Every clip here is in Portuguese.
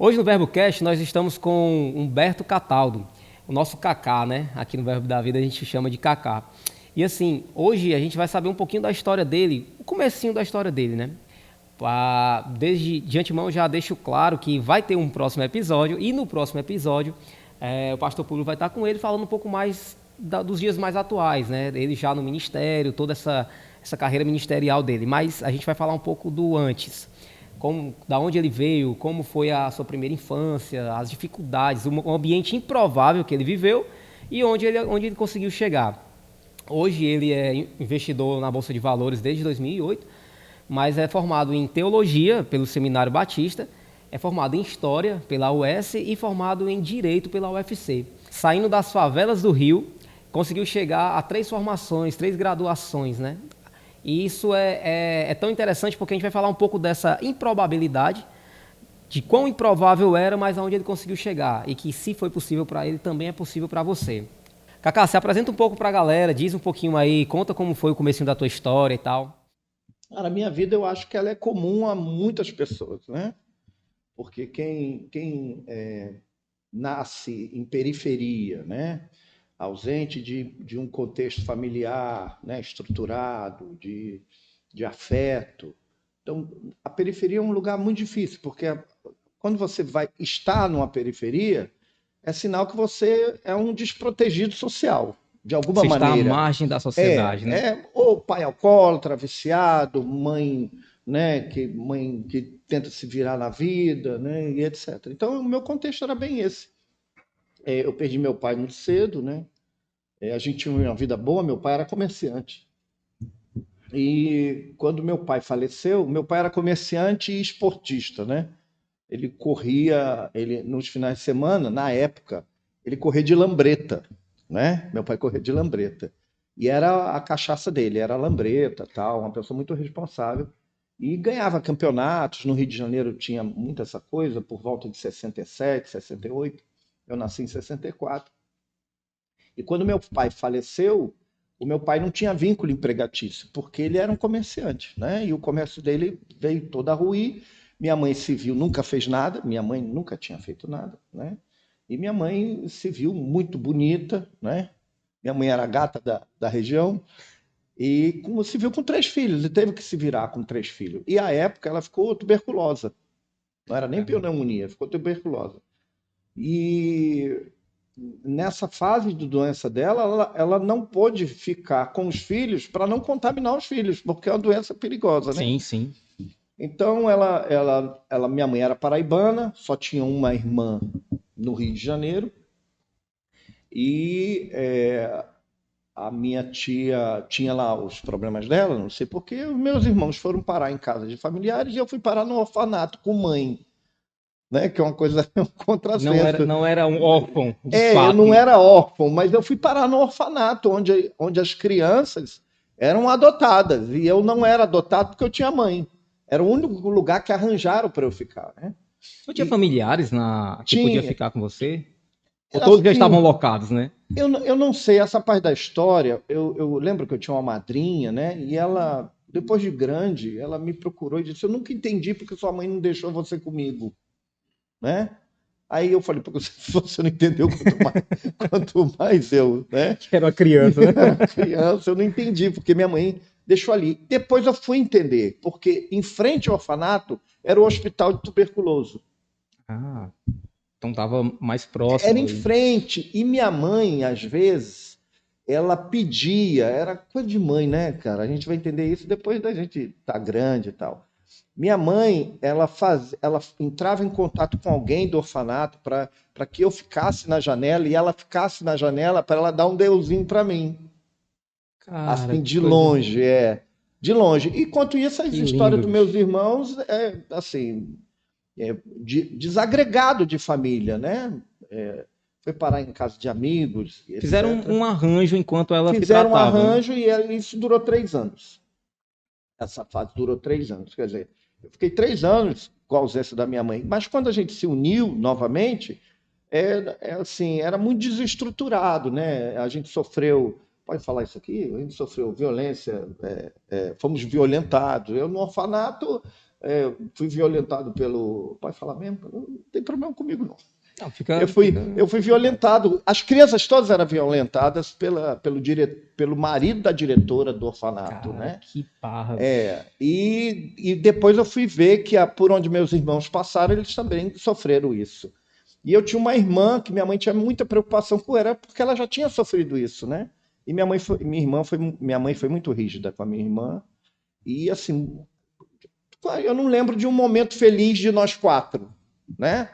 Hoje no VerboCast nós estamos com Humberto Cataldo, o nosso Kaká, né? Aqui no Verbo da Vida a gente chama de Kaká. E assim, hoje a gente vai saber um pouquinho da história dele, o comecinho da história dele, né? Desde de antemão eu já deixo claro que vai ter um próximo episódio e no próximo episódio o pastor Paulo vai estar com ele falando um pouco mais dos dias mais atuais, né? Ele já no ministério, toda essa carreira ministerial dele. Mas a gente vai falar um pouco do antes. Da onde ele veio, como foi a sua primeira infância, as dificuldades, um ambiente improvável que ele viveu e onde ele conseguiu chegar. Hoje ele é investidor na Bolsa de Valores desde 2008, mas é formado em Teologia pelo Seminário Batista, é formado em História pela UES e formado em Direito pela UFC. Saindo das favelas do Rio, conseguiu chegar a 3 formações, 3 graduações, né? E isso é tão interessante porque a gente vai falar um pouco dessa improbabilidade, de quão improvável era, mas aonde ele conseguiu chegar. E que se foi possível para ele, também é possível para você. Kaká, se apresenta um pouco para a galera, diz um pouquinho aí, conta como foi o comecinho da tua história e tal. Cara, a minha vida eu acho que ela é comum a muitas pessoas, né? Porque quem nasce em periferia, né? Ausente de um contexto familiar, né? Estruturado, de afeto. Então, a periferia é um lugar muito difícil, porque quando você vai estar numa periferia, é sinal que você é um desprotegido social, de alguma Você está à maneira. margem da sociedade, né? Ou pai alcoólatra, viciado, mãe que tenta se virar na vida, né, e etc. Então, o meu contexto era bem esse. Eu perdi meu pai muito cedo, né? A gente tinha uma vida boa, meu pai era comerciante. E quando meu pai faleceu, meu pai era comerciante e esportista, né? Ele nos finais de semana, na época, ele corria de lambreta, né? Meu pai corria de lambreta. E era a cachaça dele, era a lambreta, tal, uma pessoa muito responsável. E ganhava campeonatos. No Rio de Janeiro tinha muita essa coisa, por volta de 67, 68. Eu nasci em 64. E quando meu pai faleceu, o meu pai não tinha vínculo empregatício, porque ele era um comerciante, né? E o comércio dele veio todo a ruir. Minha mãe civil nunca fez nada, minha mãe nunca tinha feito nada, né? E minha mãe civil muito bonita, né? Minha mãe era gata da região e como civil com 3 filhos, e teve que se virar com 3 filhos. E à época ela ficou tuberculosa, não era nem pneumonia, ficou tuberculosa. E nessa fase de doença dela, ela não pôde ficar com os filhos para não contaminar os filhos, porque é uma doença perigosa, né? Sim, sim. Então, minha mãe era paraibana, só tinha uma irmã no Rio de Janeiro, e a minha tia tinha lá os problemas dela, não sei porquê, os meus irmãos foram parar em casa de familiares e eu fui parar no orfanato com mãe, né? Que é uma coisa, um contrassenso. Não era um órfão, de Eu fato, não né? era órfão, mas eu fui parar no orfanato, onde as crianças eram adotadas. E eu não era adotado porque eu tinha mãe. Era o único lugar que arranjaram para eu ficar, né? Não tinha E familiares que podia tinha. ficar com você? Ou Era todos já estavam assim, locados, né? eu não sei, essa parte da história, eu lembro que eu tinha uma madrinha, né? E ela, depois de grande, ela me procurou e disse: Eu nunca entendi porque sua mãe não deixou você comigo, né? Aí eu falei: Porque você não entendeu quanto mais eu, né? Que era uma criança, né? Criança, eu não entendi, porque minha mãe deixou ali. Depois eu fui entender, porque em frente ao orfanato era o hospital de tuberculoso. Ah, então tava mais Era próximo em ali. frente. E minha mãe, às vezes, ela pedia, era coisa de mãe, né, cara? A gente vai entender isso depois da gente estar grande e tal. Minha mãe, ela entrava em contato com alguém do orfanato para que eu ficasse na janela e ela ficasse na janela para ela dar um deusinho para mim. Cara, Assim, que de coisa. longe, de longe. E quanto isso, as Que histórias lindo, dos meus bicho. irmãos assim, desagregado de família, né? Foi parar em casa de amigos, Fizeram etc. um arranjo enquanto ela se Fizeram um tratava, né? arranjo e isso durou 3 anos. Essa fase durou 3 anos. Quer dizer, eu fiquei 3 anos com a ausência da minha mãe. Mas quando a gente se uniu novamente, assim, era muito desestruturado, né? A gente sofreu, pode falar isso aqui? A gente sofreu violência, fomos violentados. Eu no orfanato, fui violentado pelo... Pode falar mesmo? Não tem problema comigo, não. Não, Eu fui violentado. As crianças todas eram violentadas pelo marido da diretora do orfanato, Cara, né? que parra, bicho. E depois eu fui ver que por onde meus irmãos passaram, eles também sofreram isso. E eu tinha uma irmã que minha mãe tinha muita preocupação com ela, porque ela já tinha sofrido isso, né? E minha mãe foi muito rígida com a minha irmã. E assim, eu não lembro de um momento feliz de nós quatro, né?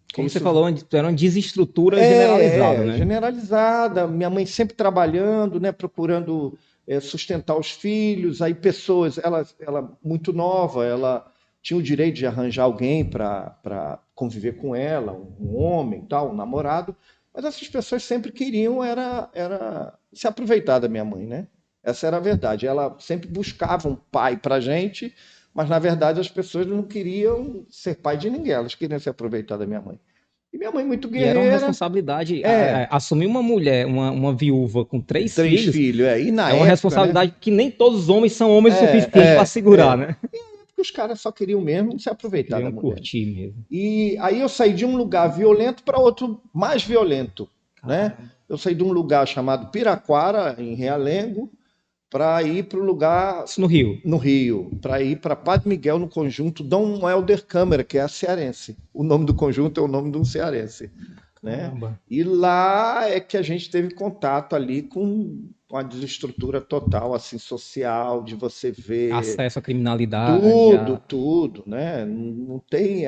Que Como você isso falou, era uma desestrutura generalizada, né? generalizada. Minha mãe sempre trabalhando, né? Procurando sustentar os filhos. Aí pessoas, ela muito nova, ela tinha o direito de arranjar alguém para conviver com ela, um homem, tal, um namorado. Mas essas pessoas sempre queriam era se aproveitar da minha mãe, né? Essa era a verdade. Ela sempre buscava um pai para gente, mas na verdade as pessoas não queriam ser pai de ninguém, elas queriam se aproveitar da minha mãe. E minha mãe muito E era uma guerreira, responsabilidade, é, assumir uma mulher, uma viúva com três três filhos, filhos, e na é uma época, né? responsabilidade que nem todos os homens são homens o É, suficiente para segurar, é. né? Porque os caras só queriam mesmo se aproveitar da Queriam mulher. curtir mesmo. E aí eu saí de um lugar violento para outro mais violento, né? Caramba. Eu saí de um lugar chamado Piraquara, em Realengo, para ir para o lugar Isso no Rio. no Rio, para ir para Padre Miguel, no conjunto Dom Helder Câmara, que é a cearense. O nome do conjunto é o nome de um cearense, né? Caramba. E lá é que a gente teve contato ali com a desestrutura total, assim, social, de você ver Acesso à criminalidade, tudo, né? Não tem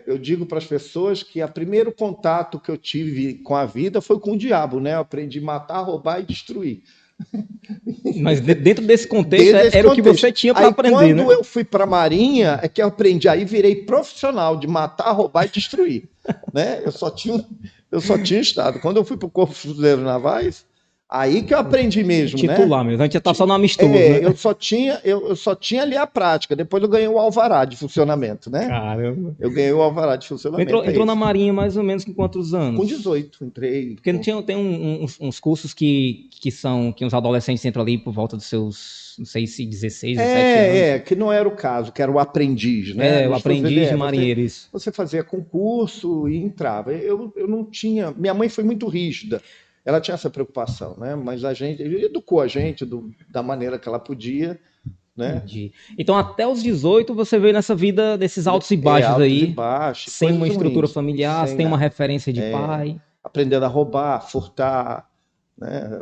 eu digo para as pessoas que o primeiro contato que eu tive com a vida foi com o diabo, né? Eu aprendi a matar, roubar e destruir. Mas dentro desse contexto Desde esse era o que contexto. você tinha para Aí, aprender, né? quando eu fui para a Marinha, é que eu aprendi. Aí virei profissional de matar, roubar e destruir. Né? Eu só tinha estado. Quando eu fui para o Corpo de Fuzileiros Navais, aí que eu aprendi mesmo, né? Titular mesmo. A gente já tá só no amistoso, né? Eu só tinha ali a prática. Depois eu ganhei o alvará de funcionamento, né? Caramba. Eu ganhei o alvará de funcionamento. Entrou na Marinha mais ou menos com quantos Com anos? 18, entrei. Porque não tinha, tem uns cursos que os adolescentes entram ali por volta dos seus, não sei se 16, 17 anos. Que não era o caso, que era o aprendiz, né? O aprendiz de marinheiro, isso. Você fazia concurso e entrava. Eu não tinha. Minha mãe foi muito rígida. Ela tinha essa preocupação, né? Mas a gente educou a gente da maneira que ela podia, né? Entendi. Então, até os 18, você veio nessa vida desses altos e baixos Altos aí, e baixos, sem uma coisas estrutura ruins, familiar, sem sem uma nada. referência de pai, Aprendendo a roubar, furtar, né?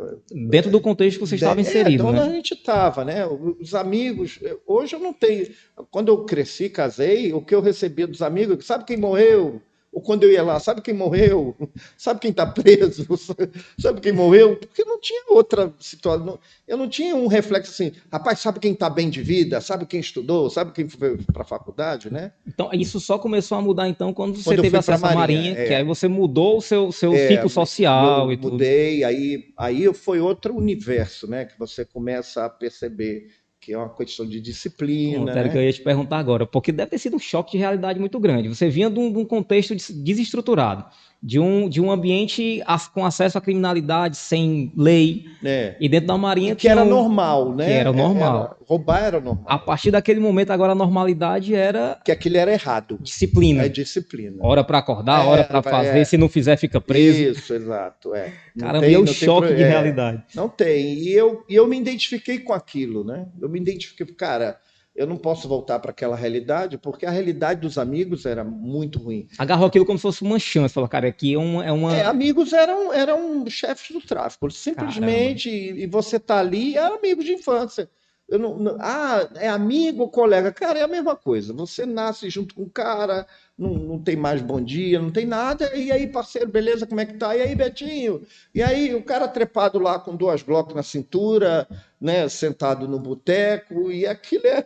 dentro do contexto que você estava inserido, Então né? a gente estava, né? Os amigos. Hoje eu não tenho. Quando eu cresci, casei, o que eu recebia dos amigos, sabe quem morreu? Ou quando eu ia lá, sabe quem morreu? Sabe quem está preso? Sabe quem morreu? Porque não tinha outra situação. Eu não tinha um reflexo assim, rapaz, sabe quem está bem de vida? Sabe quem estudou? Sabe quem foi para a faculdade, né? Então, isso só começou a mudar, então, quando você Quando eu teve fui para a acesso à Marinha. Marinha, que aí você mudou o seu ciclo Eu social e tudo. mudei, aí foi outro universo, né? Que você começa a perceber que é uma questão de disciplina, Pronto, era o que eu né? ia te perguntar agora, porque deve ter sido um choque de realidade muito grande. Você vinha de um contexto desestruturado, de um ambiente com acesso à criminalidade, sem lei, É. e dentro da E Marinha que tinha era normal, que né? era normal. Roubar era A normal. partir daquele momento, agora a normalidade era Que aquilo era errado. É disciplina. disciplina. Hora para acordar, hora para fazer, se não fizer, fica preso. Isso, exato. Não Caramba, e é o não tem, choque de realidade. não tem. Eu me identifiquei com aquilo, né? Eu me identifiquei, cara, eu não posso voltar para aquela realidade, porque a realidade dos amigos era muito ruim. Agarrou aquilo como se fosse uma chance. Falou, cara, aqui é uma... Amigos eram chefes do tráfico, Caramba. simplesmente, e você tá ali, é amigo de infância. Eu é amigo ou colega? Cara, é a mesma coisa. Você nasce junto com o cara, não tem mais bom dia, não tem nada. E aí, parceiro, beleza, como é que tá? E aí, Betinho? E aí, o cara trepado lá com 2 Glock na cintura, né, sentado no boteco, e aquilo é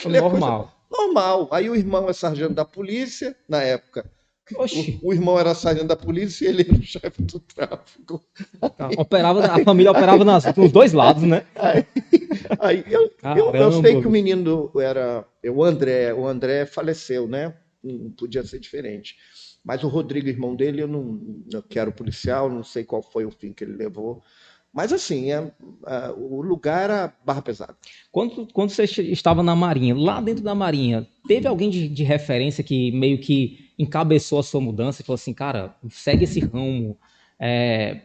coisa Normal. normal. Aí o irmão é sargento da polícia, na época. Oxi. O irmão era sargento da polícia e ele era o chefe do tráfico. A família operava nos dois lados, né? Aí eu Caramba, sei que o bicho. menino era o André faleceu, né? Não podia ser diferente. Mas o Rodrigo, irmão dele, eu não quero policial, não sei qual foi o fim que ele levou, Mas assim, o lugar era Barra Pesada. Quando você estava na Marinha, lá dentro da Marinha, teve alguém de referência que meio que encabeçou a sua mudança e falou assim, cara, segue esse ramo.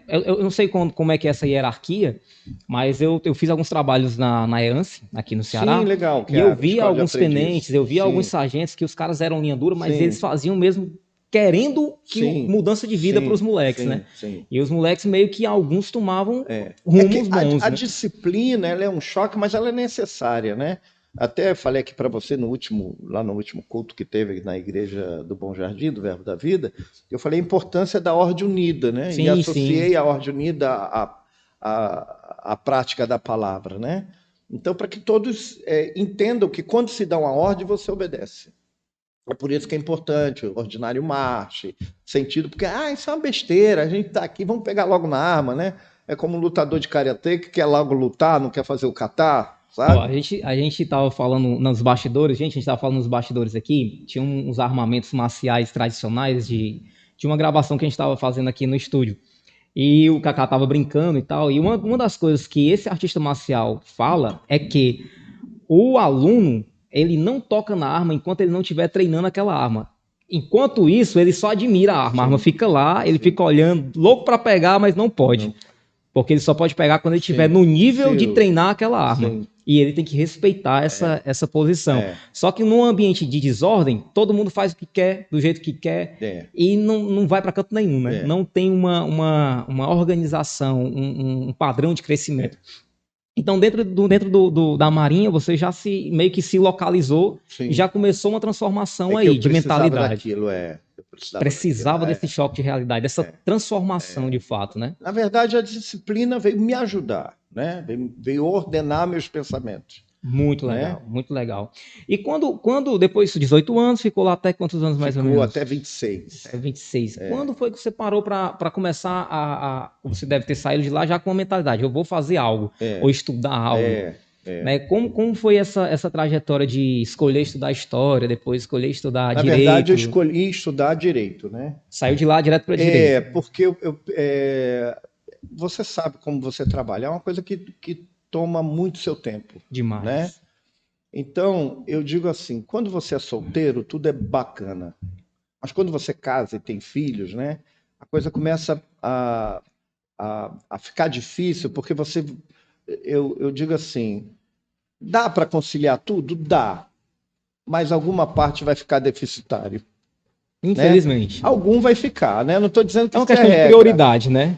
Eu não sei como é que é essa hierarquia, mas eu fiz alguns trabalhos na EANS, aqui no Sim, Ceará, legal, que e é eu a vi escola de alguns aprendiz. tenentes, eu vi alguns Sim, sargentos que os caras eram linha dura, mas eles sim, faziam mesmo querendo que sim, mudança de vida para os sim, moleques, né? sim, sim. E os moleques meio que alguns tomavam É que rumos bons, a né? disciplina, ela é um choque, mas ela é necessária, né? Até falei aqui para você lá no último culto que teve na igreja do Bom Jardim, do Verbo da Vida, eu falei a importância da ordem unida, né? E Sim, sim. associei a ordem unida à prática da palavra, né? Então, para que todos entendam que quando se dá uma ordem, você obedece. É por isso que é importante o ordinário marche, sentido, porque isso é uma besteira, a gente está aqui, vamos pegar logo na arma, né? É como um lutador de karatê que quer logo lutar, não quer fazer o kata, Ó, sabe? a gente tava falando nos bastidores, a gente tava falando nos bastidores aqui, tinha uns armamentos marciais tradicionais de uma gravação que a gente tava fazendo aqui no estúdio. E o Kaká tava brincando e tal. E uma das coisas que esse artista marcial fala é que o aluno, ele não toca na arma enquanto ele não estiver treinando aquela arma. Enquanto isso, ele só admira a arma Sim, fica lá, ele sim. fica olhando, louco para pegar, mas não pode. Não, Porque ele só pode pegar quando ele estiver sim, no nível de sim, treinar aquela arma. sim. E ele tem que respeitar essa posição. É, Só que num ambiente de desordem, todo mundo faz o que quer, do jeito que quer, é, e não vai para canto nenhum, né? é, Não tem uma organização, um padrão de crescimento. Então, da Marinha, você já meio que se localizou e sim. já começou uma transformação É que eu aí de precisava mentalidade. daquilo, eu precisava daquilo. Precisava desse choque de realidade, dessa transformação de fato, né? Na verdade, a disciplina veio me ajudar, né? Veio ordenar meus pensamentos, Muito né? legal, muito legal. E quando depois de 18 anos, ficou lá até quantos anos mais ou Ficou menos? até 26. É 26. Quando foi que você parou para começar Você deve ter saído de lá já com a mentalidade, eu vou fazer algo, ou É, estudar algo. é, é. Né? Como foi essa trajetória de escolher estudar história, depois escolher estudar Na verdade, eu direito? escolhi estudar direito, né? Saiu de lá direto para direito. Porque você sabe como você trabalha, é uma coisa que toma muito seu tempo, né? Demais. Então, eu digo assim, quando você é solteiro, tudo é bacana. Mas quando você casa e tem filhos, né? A coisa começa a ficar difícil, porque eu digo assim, dá para conciliar tudo? Dá, mas alguma parte vai ficar deficitário, né? Infelizmente. Algum vai ficar, né? Não estou dizendo que É uma isso é questão de regra. prioridade, né?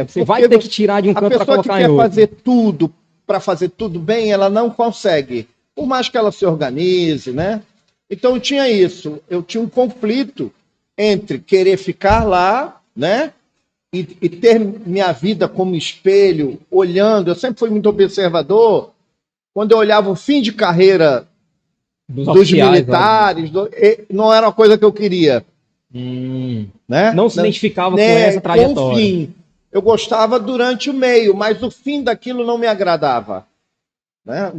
Você vai Porque ter que tirar de um a canto para pessoa que colocar em quer outro. fazer tudo para fazer tudo bem, ela não consegue, por mais que ela se organize, né? Então eu tinha isso, eu tinha um conflito entre querer ficar lá, né? E ter minha vida como espelho, olhando. Eu sempre fui muito observador. Quando eu olhava o fim de carreira Dos dos oficiais, ó. militares, não era uma coisa que eu queria, né? Não se identificava com Né? essa Com o trajetória. fim. Eu gostava durante o meio, mas o fim daquilo não me agradava. Né?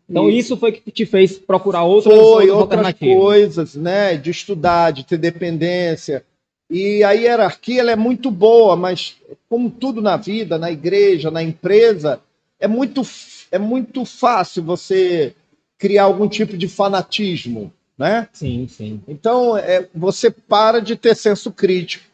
Então isso foi que te fez procurar outras Foi outras alternativas. coisas, né? De estudar, de ter dependência. E a hierarquia ela é muito boa, mas como tudo na vida, na igreja, na empresa, é muito fácil você criar algum tipo de fanatismo, né? Sim, sim. Então você para de ter senso crítico,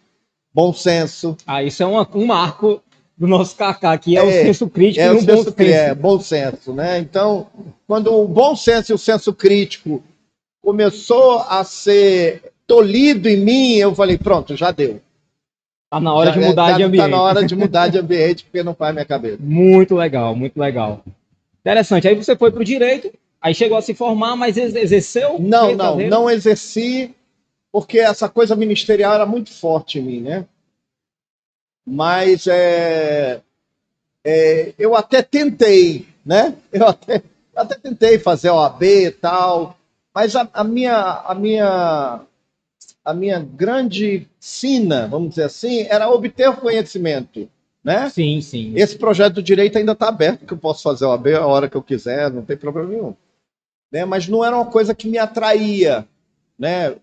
bom senso. Isso é um marco do nosso Kaká, que é o senso crítico e o um bom senso senso. bom senso, né? Então, quando o bom senso e o senso crítico começou a ser tolhido em mim, eu falei, pronto, já deu. Tá na hora de mudar de ambiente. Tá na hora de mudar de ambiente, porque não faz minha cabeça. Muito legal, muito legal. Interessante. Aí você foi para o direito, aí chegou a se formar, mas exerceu? Não exerci, porque essa coisa ministerial era muito forte em mim, né? Mas eu até tentei, né? Eu até tentei fazer OAB e tal, mas a minha grande sina, vamos dizer assim, era obter o conhecimento, né? Sim, sim. Esse projeto do direito ainda está aberto, que eu posso fazer OAB a hora que eu quiser, não tem problema nenhum. Né? Mas não era uma coisa que me atraía, né?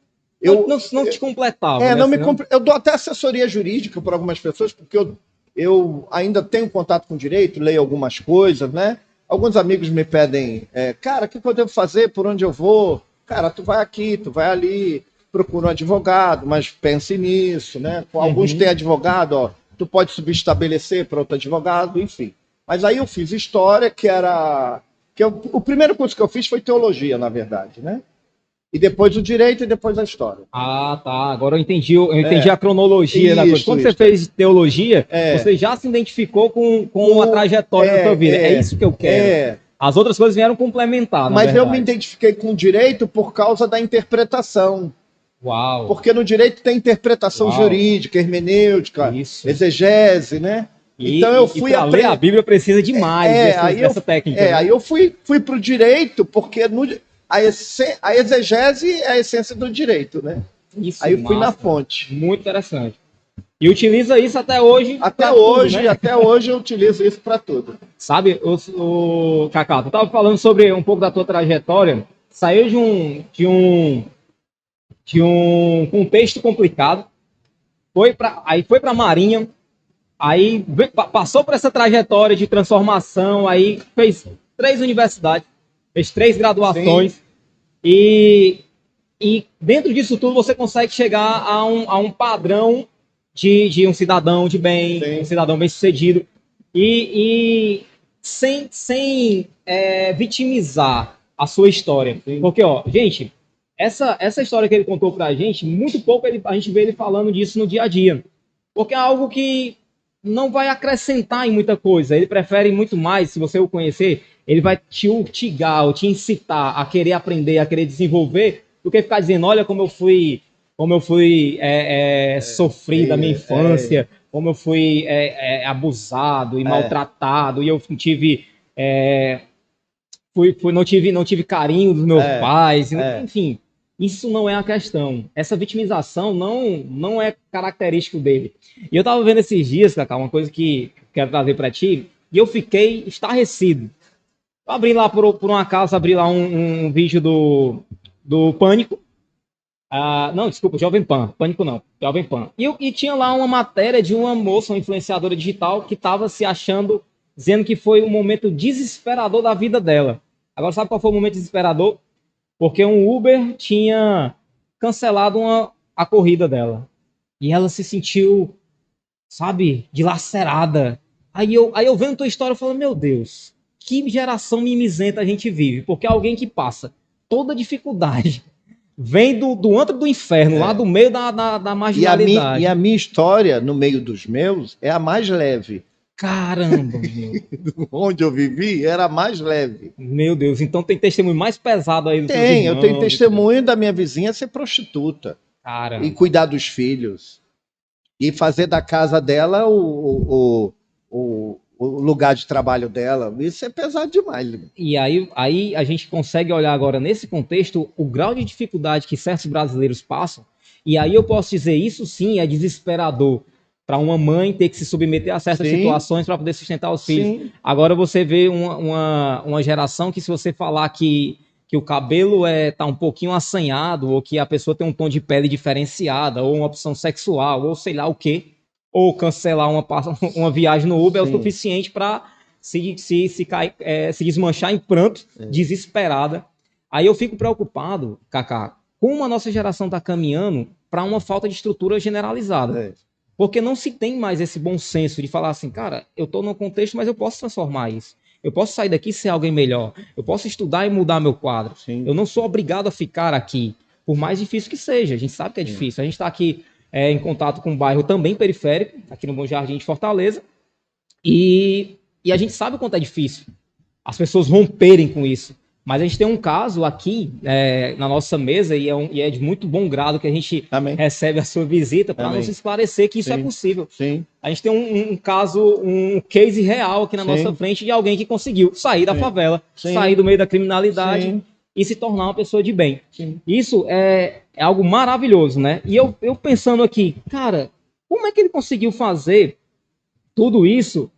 Não te completava, né? Eu dou até assessoria jurídica para algumas pessoas, porque eu ainda tenho contato com o direito, leio algumas coisas, né? Alguns amigos me pedem, cara, o que eu devo fazer, por onde eu vou? Cara, tu vai aqui, tu vai ali, procura um advogado, mas pense nisso, né? Alguns têm advogado, ó, tu pode subestabelecer para outro advogado, enfim. Mas aí eu fiz história, o primeiro curso que eu fiz foi teologia, na verdade, né? E depois o direito e depois a história. Ah, tá. Agora eu entendi a cronologia da coisa. Quando você fez teologia, você já se identificou com a trajetória da sua vida. É isso que eu quero. As outras coisas vieram complementar, Mas eu me identifiquei com o direito por causa da interpretação. Uau. Porque no direito tem interpretação jurídica, hermenêutica, exegese, né? Então eu fui a ler a Bíblia precisa demais dessa técnica. Né? Aí eu fui para o direito porque a exegese é a essência do direito, né? Isso, aí eu fui na fonte. Muito interessante. E utiliza isso até hoje. Até hoje eu utilizo isso para tudo. Sabe, Cacá, tu estava falando sobre um pouco da tua trajetória. Saiu de um contexto complicado. Aí foi para a Marinha. Aí passou por essa trajetória de transformação. Aí fez 3 universidades. Fez 3 graduações. E dentro disso tudo você consegue chegar a um padrão de um cidadão de bem, um cidadão bem-sucedido, e sem vitimizar a sua história. Porque, ó, gente, essa história que ele contou pra gente, muito pouco a gente vê ele falando disso no dia a dia. Porque é algo que não vai acrescentar em muita coisa. Ele prefere muito mais, se você o conhecer, ele vai te urtigar, ou te incitar a querer aprender, a querer desenvolver, do que ficar dizendo, olha como eu fui sofrido da minha infância, como eu fui abusado e maltratado, e eu tive, não tive carinho dos meus pais, enfim, isso não é a questão. Essa vitimização não é característico dele. E eu estava vendo esses dias, Cacá, uma coisa que quero trazer para ti, e eu fiquei estarrecido. Eu abri lá, por um acaso, um vídeo do Pânico. Não, desculpa, Jovem Pan. Pânico não, Jovem Pan. E tinha lá uma matéria de uma moça, uma influenciadora digital, que estava se achando, dizendo que foi um momento desesperador da vida dela. Agora, sabe qual foi o momento desesperador? Porque um Uber tinha cancelado a corrida dela. E ela se sentiu, sabe, dilacerada. Aí eu vendo tua história, eu falo, meu Deus, que geração mimizenta a gente vive. Porque alguém que passa toda dificuldade vem do antro do inferno, lá do meio da marginalidade. E a minha história, no meio dos meus, é a mais leve. Caramba, meu. Onde eu vivi, era a mais leve. Meu Deus, então tem testemunho mais pesado aí do eu tenho testemunho da minha vizinha ser prostituta. Caramba. E cuidar dos filhos. E fazer da casa dela o lugar de trabalho dela. Isso é pesado demais. E aí a gente consegue olhar agora, nesse contexto, o grau de dificuldade que certos brasileiros passam. E aí eu posso dizer, isso sim é desesperador para uma mãe ter que se submeter a certas situações para poder sustentar os filhos. Sim. Agora você vê uma geração que, se você falar que o cabelo tá um pouquinho assanhado, ou que a pessoa tem um tom de pele diferenciada, ou uma opção sexual, ou sei lá o quê, ou cancelar uma viagem no Uber, é o suficiente para se desmanchar em pranto, desesperada. Aí eu fico preocupado, Cacá, como a nossa geração está caminhando para uma falta de estrutura generalizada. Porque não se tem mais esse bom senso de falar assim, cara, eu estou num contexto, mas eu posso transformar isso. Eu posso sair daqui e ser alguém melhor. Eu posso estudar e mudar meu quadro. Sim. Eu não sou obrigado a ficar aqui, por mais difícil que seja. A gente sabe que é difícil. A gente está aqui em contato com um bairro também periférico, aqui no Bom Jardim de Fortaleza, e a gente sabe o quanto é difícil as pessoas romperem com isso. Mas a gente tem um caso aqui na nossa mesa, e é de muito bom grado que a gente recebe a sua visita para nos esclarecer que isso é possível. Sim. A gente tem um caso, um case real aqui na nossa frente de alguém que conseguiu sair da favela, sair do meio da criminalidade e se tornar uma pessoa de bem. Sim. Isso é algo maravilhoso, né? E eu pensando aqui, cara, como é que ele conseguiu fazer tudo isso?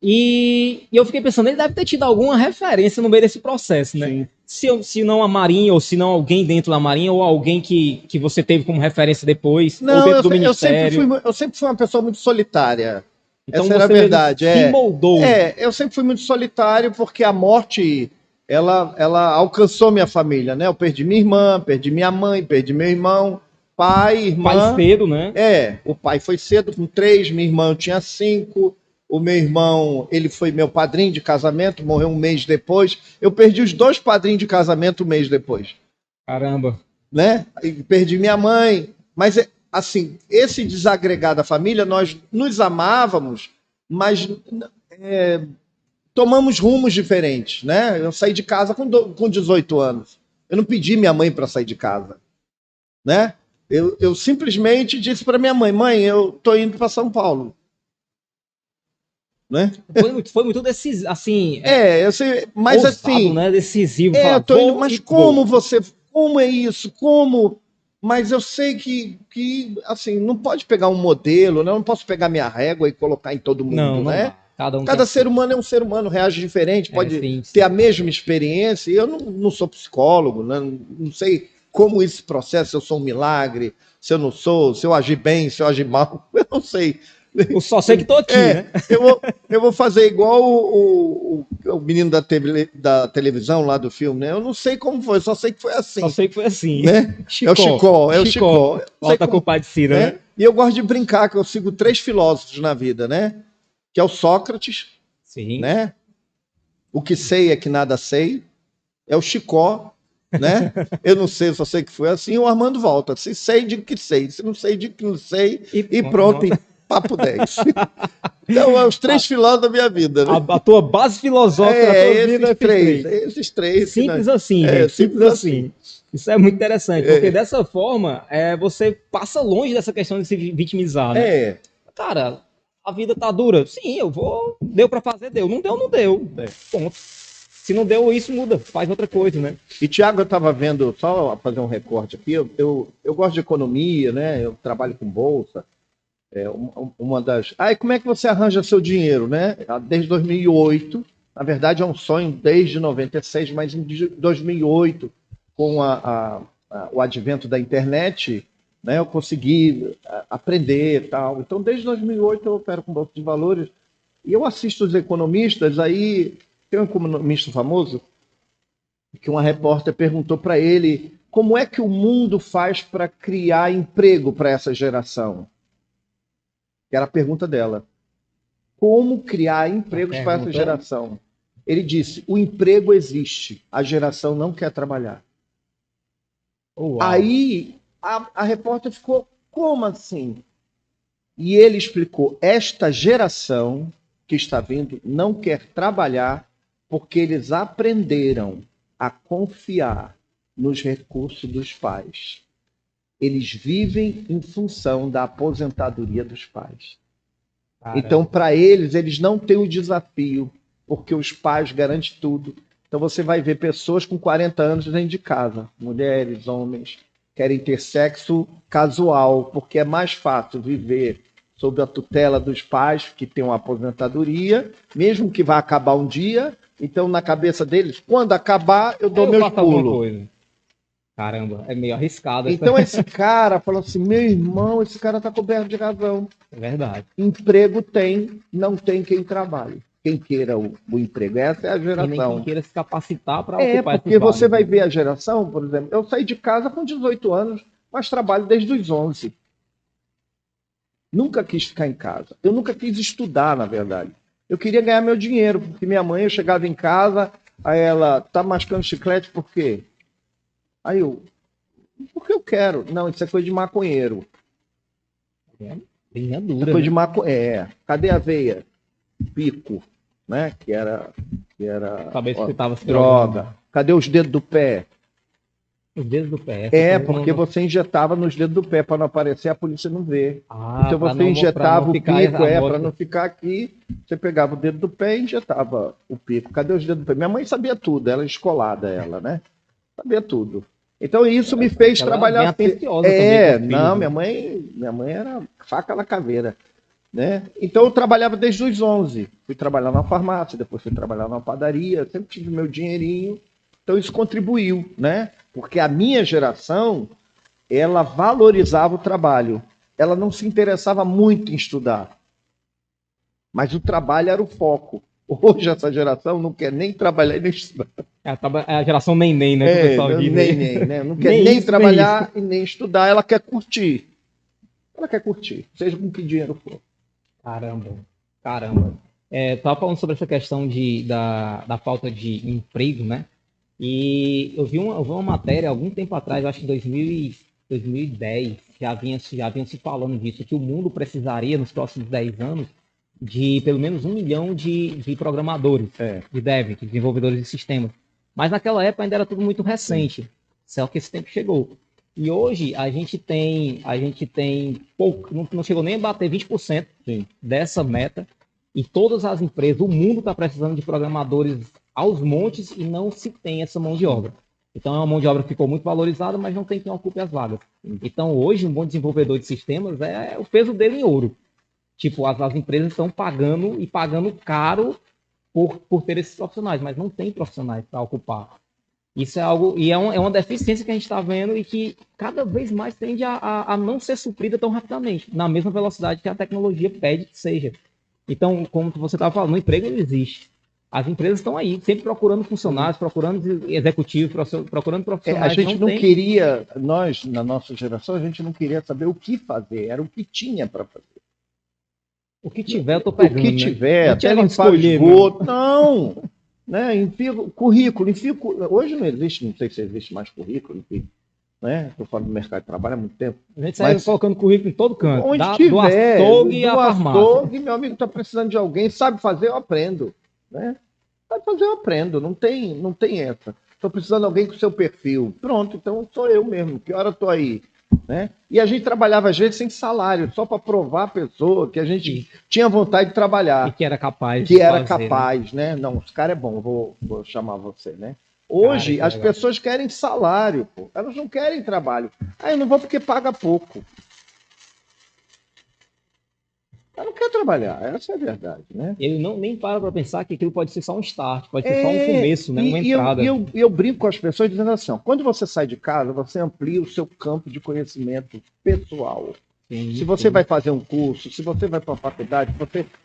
E eu fiquei pensando, ele deve ter tido alguma referência no meio desse processo, né? Se não a Marinha, ou se não alguém dentro da Marinha, ou alguém que você teve como referência depois, não, ou dentro do Ministério. Eu sempre fui uma pessoa muito solitária. Então Essa era a você verdade. se moldou. Eu sempre fui muito solitário porque a morte, ela alcançou minha família, né? Eu perdi minha irmã, perdi minha mãe, perdi meu irmão, pai, Pai irmã. cedo, né? O pai foi cedo, com 3, minha irmã eu tinha 5. O meu irmão, ele foi meu padrinho de casamento, morreu um mês depois. Eu perdi os 2 padrinhos de casamento um mês depois, Caramba. né? E perdi minha mãe. Mas, assim, esse desagregar da família, nós nos amávamos, mas tomamos rumos diferentes, né? Eu saí de casa com 18 anos. Eu não pedi minha mãe para sair de casa, né? Eu simplesmente disse para minha mãe, eu tô indo para São Paulo, né? Foi muito decisivo, assim, Eu sei, mas ousado, assim, né? Decisivo. eu tô indo, mas como vou. como é isso? Como? Mas eu sei que assim, não pode pegar um modelo, né? Eu não posso pegar minha régua e colocar em todo mundo, Não né? dá. Cada um Cada tem. ser humano é um ser humano, reage diferente, pode Sim, ter sim. a mesma experiência. E eu não sou psicólogo, né? Não sei como esse processo, se eu sou um milagre, se eu não sou, se eu agir bem, se eu agir mal, eu não sei. Eu só sei que tô aqui, né? Eu vou fazer igual o menino da televisão lá do filme, né? Eu não sei como foi, só sei que foi assim. Só sei que foi assim. Né? É o Chicó, é o Chicó. Volta com o pai de Cira, né? E eu gosto de brincar que eu sigo 3 filósofos na vida, né? Que é o Sócrates, Sim. né? O que sei é que nada sei. É o Chicó, né? Eu não sei, eu só sei que foi assim. O Armando volta. Se sei, digo que sei. Se não sei, digo que não sei. E pronto, papo 10. Então, é os 3 filósofos da minha vida, né? A tua base filosófica da tua vida é esses três. Simples assim, gente. Simples assim. Isso é muito interessante, porque dessa forma você passa longe dessa questão de se vitimizar, né? Cara, a vida tá dura. Sim, eu vou. Deu pra fazer, deu. Não deu, não deu. Ponto. Se não deu isso, muda. Faz outra coisa, né? E, Tiago, eu estava vendo, só fazer um recorte aqui, eu gosto de economia, né? Eu trabalho com bolsa. Uma das. E como é que você arranja seu dinheiro, né? Desde 2008, na verdade é um sonho desde 96, mas em 2008, com o advento da internet, né, eu consegui aprender e tal. Então, desde 2008 eu opero com bolsa de valores e eu assisto os economistas. Aí tem um economista famoso que uma repórter perguntou para ele como é que o mundo faz para criar emprego para essa geração. Era a pergunta dela. Como criar empregos para essa geração? Ele disse, o emprego existe, a geração não quer trabalhar. Uau. Aí a repórter ficou, como assim? E ele explicou, esta geração que está vindo não quer trabalhar porque eles aprenderam a confiar nos recursos dos pais. Eles vivem em função da aposentadoria dos pais. Caramba. Então, para eles não têm o desafio, porque os pais garantem tudo. Então, você vai ver pessoas com 40 anos dentro de casa, mulheres, homens, querem ter sexo casual, porque é mais fácil viver sob a tutela dos pais, que têm uma aposentadoria, mesmo que vá acabar um dia. Então, na cabeça deles, quando acabar, eu dou meus pulos. Caramba, é meio arriscado. Então esse cara falou assim, meu irmão, esse cara tá coberto de razão. É verdade. Emprego tem, não tem quem trabalhe. Quem queira o emprego. Essa é a geração. E nem quem queira se capacitar para ocupar porque você vai ver a geração, por exemplo, eu saí de casa com 18 anos, mas trabalho desde os 11. Nunca quis ficar em casa. Eu nunca quis estudar, na verdade. Eu queria ganhar meu dinheiro, porque minha mãe, eu chegava em casa, aí ela, tá mascando chiclete por quê? Aí eu, porque eu quero. Não, isso é coisa de maconheiro. Linha dura. Coisa de maconheiro. Cadê a veia? Pico, né? Que era talvez que tava droga. Cadê os dedos do pé? Os dedos do pé. Porque você injetava nos dedos do pé para não aparecer, a polícia não ver. Então você injetava o pico, para não ficar aqui. Você pegava o dedo do pé e injetava o pico. Cadê os dedos do pé? Minha mãe sabia tudo, ela é escolada, ela, né? Sabia tudo. Então isso me fez trabalhar. Não, minha mãe era faca na caveira, né? Então eu trabalhava desde os 11. Fui trabalhar na farmácia, depois fui trabalhar na padaria, sempre tive meu dinheirinho. Então isso contribuiu, né? Porque a minha geração, ela valorizava o trabalho. Ela não se interessava muito em estudar. Mas o trabalho era o foco. Hoje essa geração não quer nem trabalhar e nem estudar. É a geração neném, né? Que o pessoal diz, nem, né? nem, né? Não quer Nem nem isso, trabalhar e nem estudar, ela quer curtir. Ela quer curtir, seja com que dinheiro for. Caramba, caramba. Tava falando sobre essa questão da falta de emprego, né? E eu vi uma matéria algum tempo atrás, acho que em 2010, já vinha se falando disso, que o mundo precisaria, nos próximos 10 anos, de pelo menos 1 milhão de programadores, de dev, de desenvolvedores de sistemas. Mas naquela época ainda era tudo muito recente, só que esse tempo chegou. E hoje a gente tem pouco, não chegou nem a bater 20% dessa meta, e todas as empresas, o mundo está precisando de programadores aos montes e não se tem essa mão de obra. Então é uma mão de obra que ficou muito valorizada, mas não tem quem ocupe as vagas. Então hoje um bom desenvolvedor de sistemas é o peso dele em ouro. Tipo, as empresas estão pagando e pagando caro por ter esses profissionais, mas não tem profissionais para ocupar. Isso é algo, e é uma deficiência que a gente está vendo e que cada vez mais tende a não ser suprida tão rapidamente, na mesma velocidade que a tecnologia pede que seja. Então, como você estava falando, o emprego não existe. As empresas estão aí, sempre procurando funcionários, procurando executivos, procurando profissionais. A gente não queria, nós, na nossa geração, a gente não queria saber o que fazer, era o que tinha para fazer. O que tiver, eu estou pegando. O que tiver, né? até limpar o esgoto. Não! Né? Enfia currículo. Hoje não existe, não sei se existe mais currículo, enfim. Né? Estou falando do mercado de trabalho há muito tempo. A gente sai colocando currículo em todo canto. Onde tiver, do açougue à farmácia. Meu amigo está precisando de alguém, sabe fazer, eu aprendo. Né? Sabe fazer, eu aprendo. Não tem essa. Estou precisando de alguém com seu perfil. Pronto, então sou eu mesmo. Que hora estou aí? Né? E a gente trabalhava às vezes sem salário, só para provar a pessoa que a gente tinha vontade de trabalhar. E que era capaz. Né? Não, esse cara é bom, vou chamar você, né? Hoje as pessoas querem salário, pô. Elas não querem trabalho. Eu não vou porque paga pouco. Ela não quer trabalhar, essa é a verdade, né? Ele nem para pensar que aquilo pode ser só um start, pode ser só um começo, né? Uma entrada. Eu brinco com as pessoas dizendo assim, ó, quando você sai de casa, você amplia o seu campo de conhecimento pessoal. Se você vai fazer um curso, se você vai para a faculdade,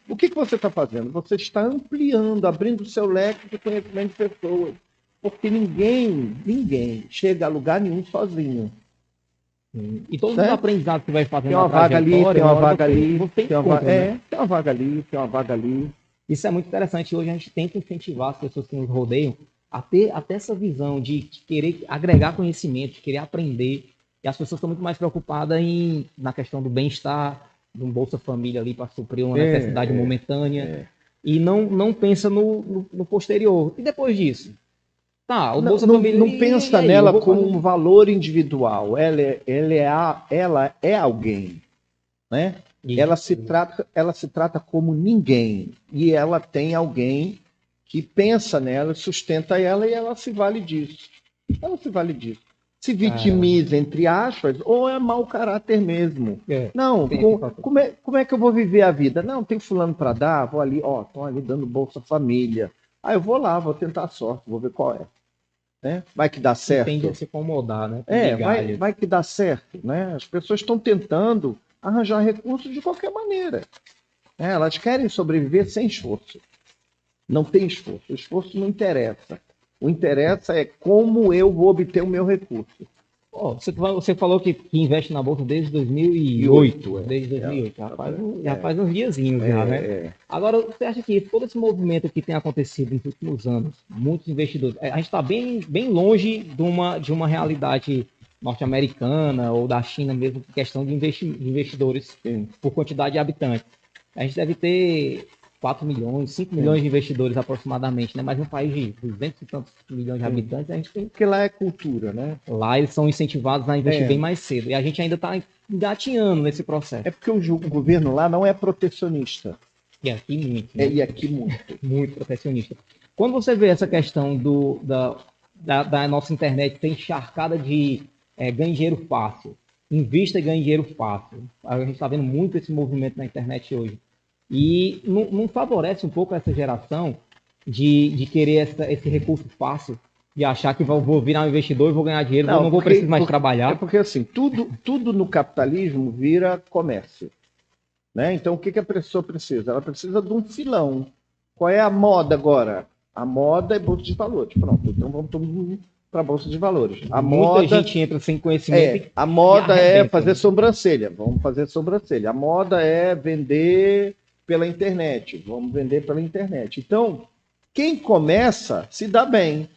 o que você está fazendo? Você está ampliando, abrindo o seu leque de conhecimento de pessoas. Porque ninguém chega a lugar nenhum sozinho. E todos os aprendizados que vai fazendo tem uma vaga ali, tem uma vaga ali, tem uma vaga ali, tem uma vaga ali. Isso é muito interessante. Hoje a gente tenta incentivar as pessoas que nos rodeiam a ter até essa visão de querer agregar conhecimento, de querer aprender. E as pessoas estão muito mais preocupadas na questão do bem-estar, de um Bolsa Família ali para suprir uma necessidade momentânea. E não pensa no posterior. E depois disso? Tá, o Bolsa Família... Não pensa nela como um valor individual. Ela é alguém, né? Ela se trata como ninguém. E ela tem alguém que pensa nela, sustenta ela e ela se vale disso. Se vitimiza, entre aspas, ou é mau caráter mesmo. Não, como é que eu vou viver a vida? Não, tem fulano para dar, vou ali, estão ali dando Bolsa Família. Eu vou lá, vou tentar a sorte, vou ver qual é. Né? Vai que dá certo. Tende a se incomodar, né? Vai que dá certo. Né? As pessoas estão tentando arranjar recursos de qualquer maneira. Elas querem sobreviver sem esforço. Não tem esforço. O esforço não interessa. O interessa é como eu vou obter o meu recurso. Você falou que investe na Bolsa desde 2008. Desde 2008. Já faz uns diazinhos já, né? Agora, você acha que todo esse movimento que tem acontecido nos últimos anos, muitos investidores, a gente está bem longe de uma realidade norte-americana ou da China mesmo, questão de investidores por quantidade de habitantes. A gente deve ter 4 milhões, 5 milhões de investidores aproximadamente, né? Mas num país de 200 e tantos milhões de habitantes, a gente tem... Porque lá é cultura, né? Lá eles são incentivados a investir bem mais cedo. E a gente ainda está engatinhando nesse processo. É porque o governo lá não é protecionista. E aqui muito. Né? E aqui muito. Muito protecionista. Quando você vê essa questão da nossa internet ser encharcada de ganhe dinheiro fácil, invista e ganhe dinheiro fácil. A gente está vendo muito esse movimento na internet hoje. E não favorece um pouco essa geração de querer esse recurso fácil, de achar que vou virar um investidor e vou ganhar dinheiro, não vou precisar mais trabalhar. É porque assim, tudo no capitalismo vira comércio. né? Então, o que que a pessoa precisa? Ela precisa de um filão. Qual é a moda agora? A moda é bolsa de valores. Pronto, então vamos todo mundo para a bolsa de valores. A Muita moda gente entra sem conhecimento a moda é arrebenta, fazer né? sobrancelha. Vamos fazer sobrancelha. A moda é vender pela internet. Vamos vender pela internet. Então, quem começa se dá bem.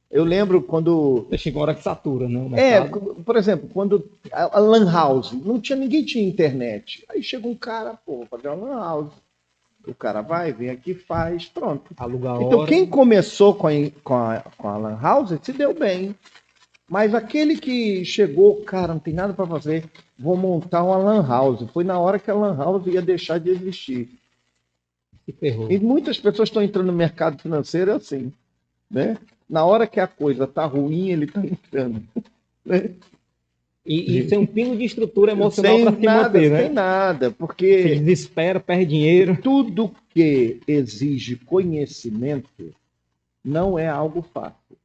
Eu lembro quando Chega uma hora que satura, né? O mercado. por exemplo, quando a Lan House, não tinha ninguém tinha internet. Aí chega um cara, pô, vou fazer uma Lan House. O cara vai, vem aqui, faz, pronto. Aluga a Então, hora. quem começou com a Lan House se deu bem. Mas aquele que chegou, cara, não tem nada para fazer, vou montar uma Lan House. Foi na hora que a Lan House ia deixar de existir. Se ferrou. E muitas pessoas estão entrando no mercado financeiro assim, né? Na hora que a coisa tá ruim, ele tá entrando. Né? E sem um pingo de estrutura emocional Sem para se nada, manter, sem né? nada, Se porque desespera, perde dinheiro. tudo que exige conhecimento não é algo fácil.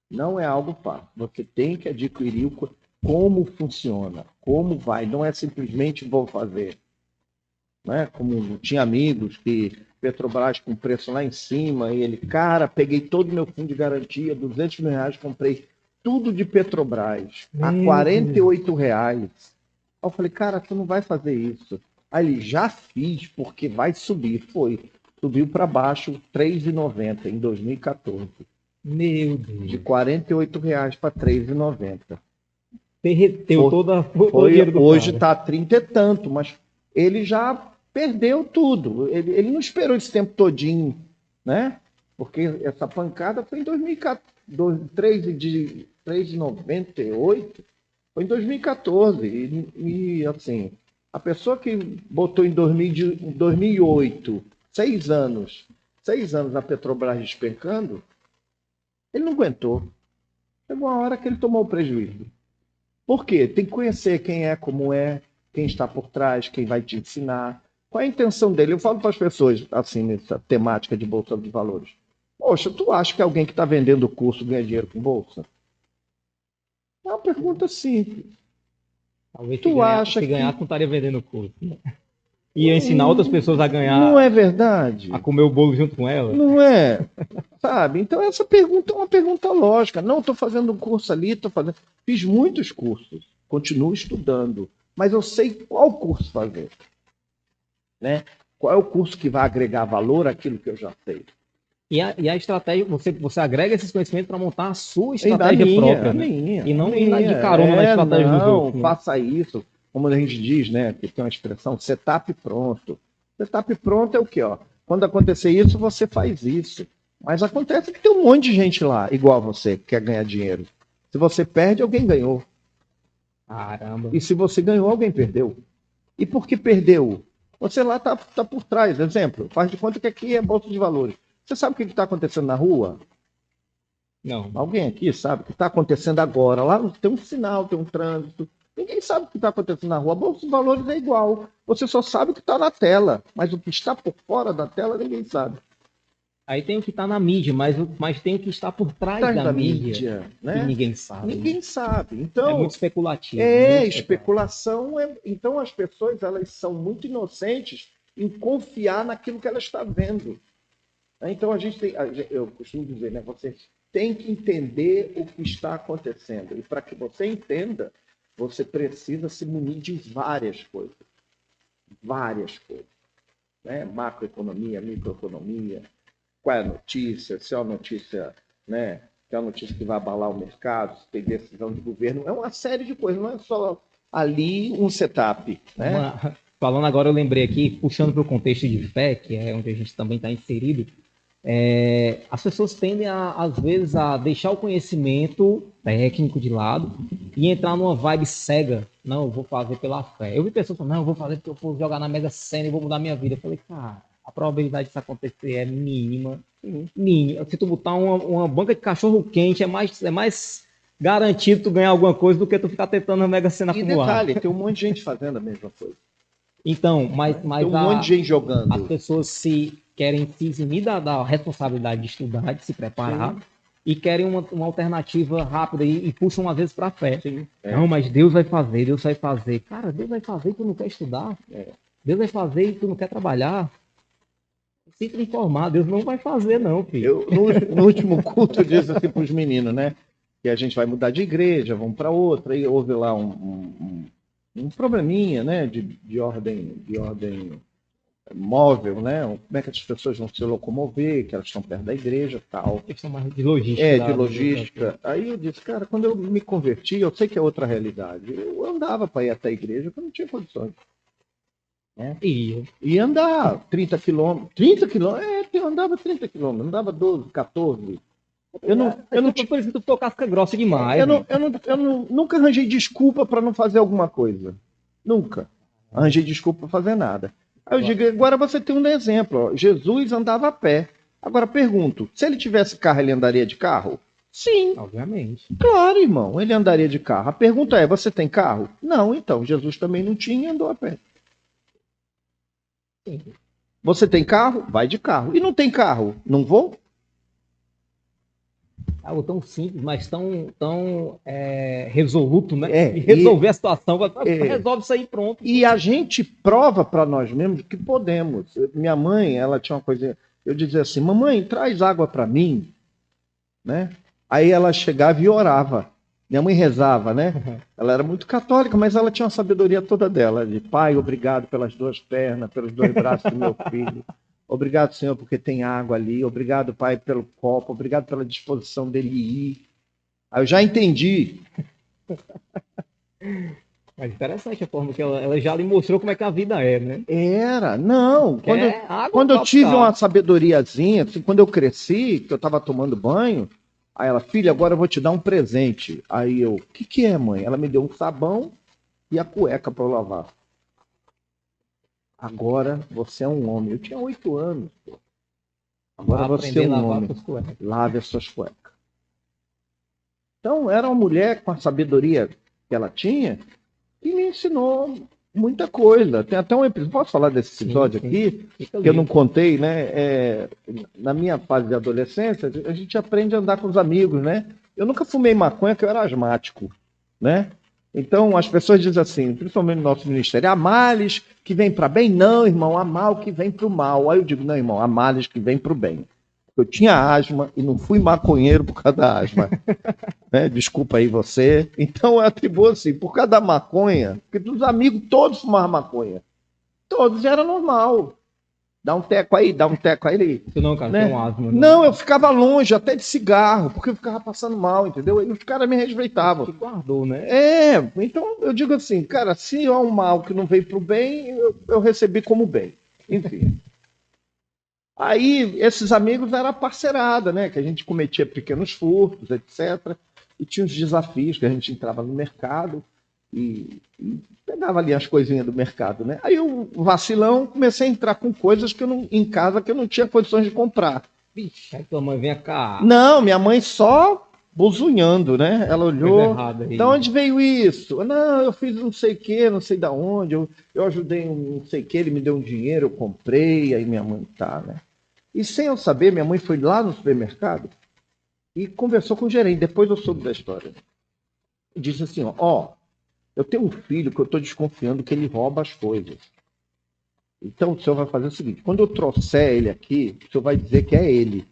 Não é algo fácil. Você tem que adquirir como funciona, como vai. Não é simplesmente vou fazer. Né? Como tinha amigos que Petrobras com preço lá em cima, e ele, cara, peguei todo o meu fundo de garantia, R$ 200 mil, comprei tudo de Petrobras, a R$ 48. Aí eu falei, cara, tu não vai fazer isso. Aí ele, já fiz, porque vai subir. Foi. Subiu para baixo, R$ 3,90 em 2014. Meu Deus. De R$ 48 para R$ 3,90. Derreteu todo o dinheiro do Hoje cara. está a 30 e tanto, mas ele já perdeu tudo. Ele não esperou esse tempo todinho, né? Porque essa pancada foi em 2014, 3,98, foi em 2014. E assim, a pessoa que botou em 2008, 6 anos a Petrobras despencando, ele não aguentou. Chegou uma hora que ele tomou o prejuízo. Por quê? Tem que conhecer quem é, como é, quem está por trás, quem vai te ensinar. Qual é a intenção dele? Eu falo para as pessoas, assim, nessa temática de Bolsa de Valores. Poxa, tu acha que alguém que está vendendo o curso ganha dinheiro com Bolsa? É uma pergunta simples. Talvez Tu acha se ganhasse, que... não estaria vendendo o curso. Né? Ia ensinar outras pessoas a ganhar, Não é verdade? a comer o bolo junto com ela. Não é? Sabe? Então essa pergunta é uma pergunta lógica. Não, estou fazendo um curso ali, estou fazendo... Fiz muitos cursos, continuo estudando, mas eu sei qual curso fazer. Né? Qual é o curso que vai agregar valor àquilo que eu já sei? E a estratégia, você agrega esses conhecimentos para montar a sua A estratégia minha, própria, a né? minha, E não a ir lá de minha. carona na estratégia dos Não, outros. Né? faça isso. Como a gente diz, né? Que tem uma expressão, setup pronto. Setup pronto é o quê? Ó? Quando acontecer isso, você faz isso. Mas acontece que tem um monte de gente lá, igual a você, que quer ganhar dinheiro. Se você perde, alguém ganhou. Caramba. E se você ganhou, alguém perdeu. E por que perdeu? Você lá está por trás. Exemplo, faz de conta que aqui é Bolsa de Valores. Você sabe o que está acontecendo na rua? Não. Alguém aqui sabe o que está acontecendo agora? Lá tem um sinal, tem um trânsito. Ninguém sabe o que está acontecendo na rua. A Bolsa de Valores é igual. Você só sabe o que está na tela. Mas o que está por fora da tela, ninguém sabe. Aí tem o que está na mídia, mas tem o que está por trás da mídia, né? que ninguém sabe. Ninguém né? sabe. Então, É muito especulativo. É, muito especulação. Então as pessoas elas são muito inocentes em confiar naquilo que elas estão vendo. Então eu costumo dizer, né? Você tem que entender o que está acontecendo. E para que você entenda, você precisa se munir de várias coisas. Várias coisas. Né? Macroeconomia, microeconomia, qual é a notícia, se é uma notícia, né? Que é uma notícia que vai abalar o mercado, se tem decisão de governo, é uma série de coisas, não é só ali um setup. Né? Falando agora, eu lembrei aqui, puxando para o contexto de fé, que é onde a gente também está inserido, as pessoas tendem, às vezes, a deixar o conhecimento técnico de lado e entrar numa vibe cega. Não, eu vou fazer pela fé. Eu vi pessoas falando, não, eu vou fazer porque eu vou jogar na Mega Sena e vou mudar minha vida. Eu falei, cara, a probabilidade disso acontecer é mínima. Mínima. Se tu botar uma banca de cachorro quente, é mais garantido tu ganhar alguma coisa do que tu ficar tentando na Mega Sena acumular. E detalhe, tem um monte de gente fazendo a mesma coisa. Então, mas tem um monte de gente jogando. As pessoas querem se eximir da responsabilidade de estudar, de se preparar. Sim. e querem uma alternativa rápida e puxam às vezes para a fé. Sim. Não, mas Deus vai fazer, Deus vai fazer. Cara, Deus vai fazer e tu não quer estudar. Deus vai fazer e tu não quer trabalhar. Se te informar, Deus não vai fazer não, filho. No último culto eu disse assim para os meninos, né? Que a gente vai mudar de igreja, vamos para outra, aí houve lá um probleminha, né? De ordem móvel, né? Como é que as pessoas vão se locomover, que elas estão perto da igreja e tal. Questão mais de logística. De logística. Aí eu disse, cara, quando eu me converti, eu sei que é outra realidade. Eu andava para ir até a igreja, porque eu não tinha condições. Né? E andar 30 quilômetros. 30 quilômetros? Eu andava 30 quilômetros, andava 12, 14. Eu não tinha por isso que tu ficou casca grossa demais. Nunca arranjei desculpa para não fazer alguma coisa. Nunca. Arranjei desculpa para fazer nada. Aí eu digo, agora você tem um exemplo. Ó. Jesus andava a pé. Agora pergunto, se ele tivesse carro, ele andaria de carro? Sim. Obviamente. Claro, irmão, ele andaria de carro. A pergunta é, você tem carro? Não, então, Jesus também não tinha e andou a pé. Sim. Você tem carro? Vai de carro. E não tem carro? Não vou? Algo tão simples, mas tão resoluto, né? E resolver a situação, resolve isso aí pronto. E a gente prova para nós mesmos que podemos. Minha mãe, ela tinha uma coisa, eu dizia assim, mamãe, traz água para mim, né? Aí ela chegava e orava. Minha mãe rezava, né? Ela era muito católica, mas ela tinha uma sabedoria toda dela. De pai, obrigado pelas 2 pernas, pelos 2 braços do meu filho. Obrigado, Senhor, porque tem água ali. Obrigado, Pai, pelo copo. Obrigado pela disposição dele ir. Aí eu já entendi. Mas interessante a forma que ela já lhe mostrou como é que a vida é, né? Era, não. Quando eu tive uma sabedoriazinha, assim, quando eu cresci, que eu estava tomando banho, aí ela, filha, agora eu vou te dar um presente. Aí eu, o que é, mãe? Ela me deu um sabão e a cueca para eu lavar. Agora você é um homem. Eu tinha 8 anos. Pô. Agora você é um homem. Lave as suas cuecas. Então, era uma mulher com a sabedoria que ela tinha que me ensinou muita coisa. Tem até um episódio. Posso falar desse episódio aqui? Que eu não contei, né? Na minha fase de adolescência, a gente aprende a andar com os amigos, né? Eu nunca fumei maconha, porque eu era asmático, né? Então, as pessoas dizem assim, principalmente no nosso ministério, há males que vêm para bem? Não, irmão, há mal que vem para o mal. Aí eu digo, não, irmão, há males que vêm para o bem. Eu tinha asma e não fui maconheiro por causa da asma. Né? Desculpa aí você. Então, eu atribuo assim, por causa da maconha, porque os amigos todos fumavam maconha. Todos, era normal. Dá um teco aí, dá um teco aí. Tu não, cara, né? tem um asma. Né? Não, eu ficava longe até de cigarro, porque eu ficava passando mal, entendeu? E os caras me respeitavam. Que guardou, né? Então eu digo assim, cara, se há um mal que não veio pro bem, eu recebi como bem. Enfim. Aí, esses amigos eram a parceirada, né? Que a gente cometia pequenos furtos, etc. E tinha os desafios que a gente entrava no mercado e pegava ali as coisinhas do mercado, né? Aí eu, vacilão, comecei a entrar com coisas em casa que eu não tinha condições de comprar. Vixe, aí tua mãe vem cá. Não, minha mãe só buzunhando, né? Ela olhou, de onde veio isso? Não, eu fiz não sei o que, não sei da onde, eu ajudei um não sei o que, ele me deu um dinheiro, eu comprei, aí minha mãe tá, né? E sem eu saber, minha mãe foi lá no supermercado e conversou com o gerente, depois eu soube da história. E disse assim, ó, eu tenho um filho que eu estou desconfiando que ele rouba as coisas. Então o senhor vai fazer o seguinte, quando eu trouxer ele aqui, o senhor vai dizer que é ele.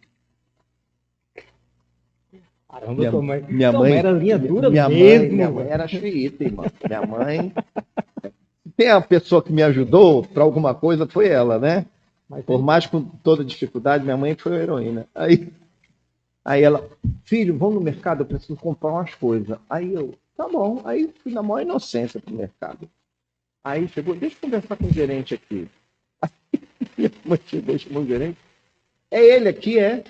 Caramba, minha mãe era linha dura mesmo. Minha mãe era xiita, irmão. Minha mãe... Tem a pessoa que me ajudou para alguma coisa, foi ela, né? Por mais com toda dificuldade, minha mãe foi a heroína. Aí ela, filho, vamos no mercado, eu preciso comprar umas coisas. Aí eu, tá bom. Aí fui na maior inocência pro mercado. Aí chegou, deixa eu conversar com o gerente aqui. Aí minha mãe chegou, chamou o gerente. É ele aqui, é?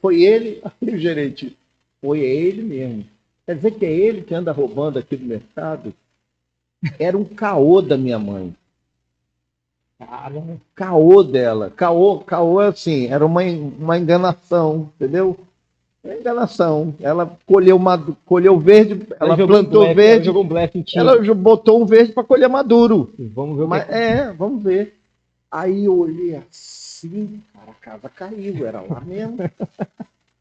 Foi ele? Aí o gerente, foi ele mesmo. Quer dizer que é ele que anda roubando aqui do mercado? Era um caô da minha mãe. Caramba. Caô dela. Caô assim, era uma enganação, entendeu? Enganação. Ela colheu verde, ela plantou verde. Ela jogou um blefe em ti. Ela botou um verde para colher maduro. Vamos ver o que vamos ver. Aí eu olhei assim, cara, a casa caiu, era lá mesmo.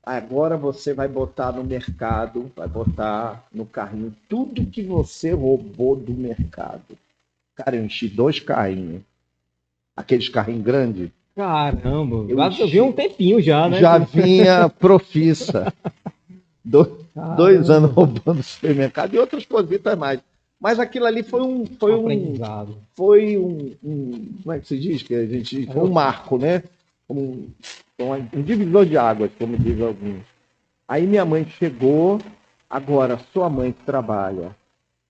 Agora você vai botar no mercado, vai botar no carrinho tudo que você roubou do mercado. Cara, eu enchi 2 carrinhos. Aqueles carrinhos grandes. Caramba, Eu vi um tempinho já, né? já vinha profissa. 2 anos roubando supermercado e outras coisitas mais. Mas aquilo ali foi um Aprendizado. como é que se diz? Que a gente diz? Foi um marco, né? Um divisor de águas, como diz alguns. Aí minha mãe chegou, agora sua mãe que trabalha,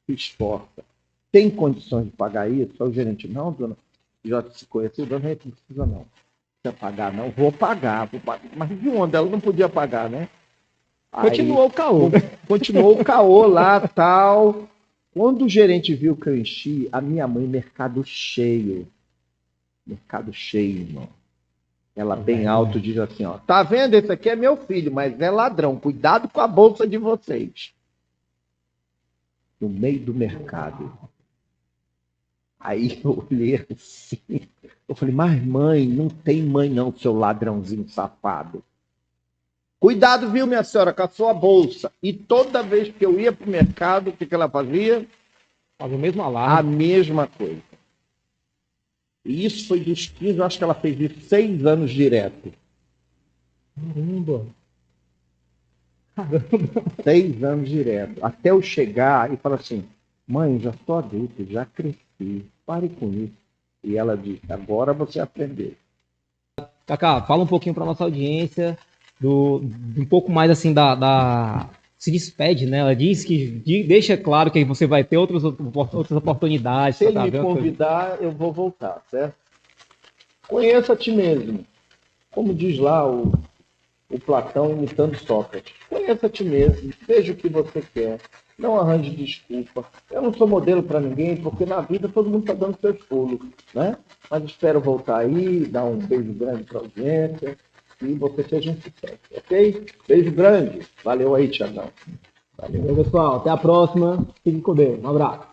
se esforça, tem condições de pagar isso? Aí o gerente, não, dona, já se conheceu, dona, não precisa não. Não precisa pagar, não. Vou pagar. Mas de onde? Ela não podia pagar, né? Continuou o caô. Continuou o caô lá, tal. Quando o gerente viu que eu enchi, a minha mãe, mercado cheio, irmão. Ela bem alto diz assim, ó, tá vendo? Esse aqui é meu filho, mas é ladrão. Cuidado com a bolsa de vocês. No meio do mercado. Aí eu olhei assim, eu falei, mas mãe, não tem mãe não, seu ladrãozinho safado. Cuidado, viu, minha senhora, com a sua bolsa. E toda vez que eu ia pro mercado, o que ela fazia? Faz o mesmo A alarme. mesma coisa. E isso foi dos 15, eu acho que ela fez isso 6 anos direto. Caramba. 6 anos direto. Até eu chegar e falar assim, mãe, já sou adulto, já cresci, pare com isso. E ela disse, agora você aprendeu. Cacá, fala um pouquinho para nossa audiência um pouco mais assim se despede, né? Ela diz que deixa claro que você vai ter outras oportunidades. Se ele pra me ver convidar, eu vou voltar, certo? Conheça a ti mesmo. Como diz lá o Platão imitando Sócrates. Conheça a ti mesmo, veja o que você quer. Não arranje desculpa. Eu não sou modelo para ninguém, porque na vida todo mundo está dando seus pulos, né? Mas espero voltar aí, dar um beijo grande para a audiência e você seja um sucesso, ok? Beijo grande. Valeu aí, Tiagão. Valeu, pessoal. Até a próxima. Fique com Deus. Um abraço.